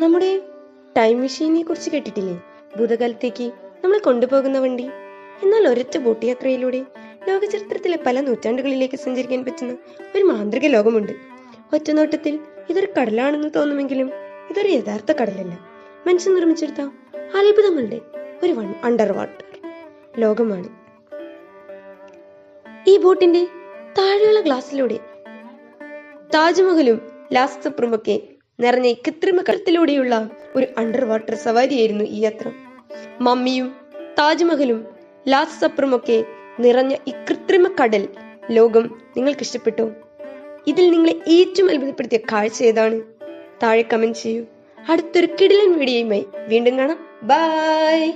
നമ്മുടെ ടൈം മെഷീനെ കുറിച്ച് കേട്ടിട്ടില്ലേ? ഭൂതകാലത്തേക്ക് നമ്മളെ കൊണ്ടുപോകുന്ന വണ്ടി. എന്നാൽ ഒരൊറ്റ ബോട്ട് യാത്രയിലൂടെ ലോകചരിത്രത്തിലെ പല നൂറ്റാണ്ടുകളിലേക്ക് സഞ്ചരിക്കാൻ പറ്റുന്ന ഒരു മാന്ത്രിക ലോകമുണ്ട്. ഒറ്റനോട്ടത്തിൽ ഇതൊരു കടലാണെന്ന് തോന്നുമെങ്കിലും ഇതൊരു യഥാർത്ഥ കടലല്ല. മനുഷ്യൻ നിർമ്മിച്ചെടുത്ത അത്ഭുതങ്ങളുടെ ഒരു അണ്ടർ വാട്ടർ ലോകമാണ്. ഈ ബോട്ടിന്റെ താഴെയുള്ള ഗ്ലാസ്സിലൂടെ താജ്മഹലും ലാസ്റ്റ് സപ്പറുമൊക്കെ നിറഞ്ഞ കൃത്രിമ കടലിലൂടെയുള്ള ഒരു അണ്ടർ വാട്ടർ സവാരിയായിരുന്നു ഈ യാത്ര. മമ്മിയും താജ്മഹലും ലാസ്റ്റ് സപ്പറുമൊക്കെ നിറഞ്ഞ ഈ കൃത്രിമ കടൽ ലോകം നിങ്ങൾക്ക് ഇഷ്ടപ്പെട്ടോ? ഇതിൽ നിങ്ങളെ ഏറ്റവും അത്ഭുതപ്പെടുത്തിയ കാഴ്ച ഏതാണ്? താഴെ കമന്റ് ചെയ്യൂ. അടുത്തൊരു കിടിലൻ വീഡിയോയുമായി വീണ്ടും കാണാം. ബൈ.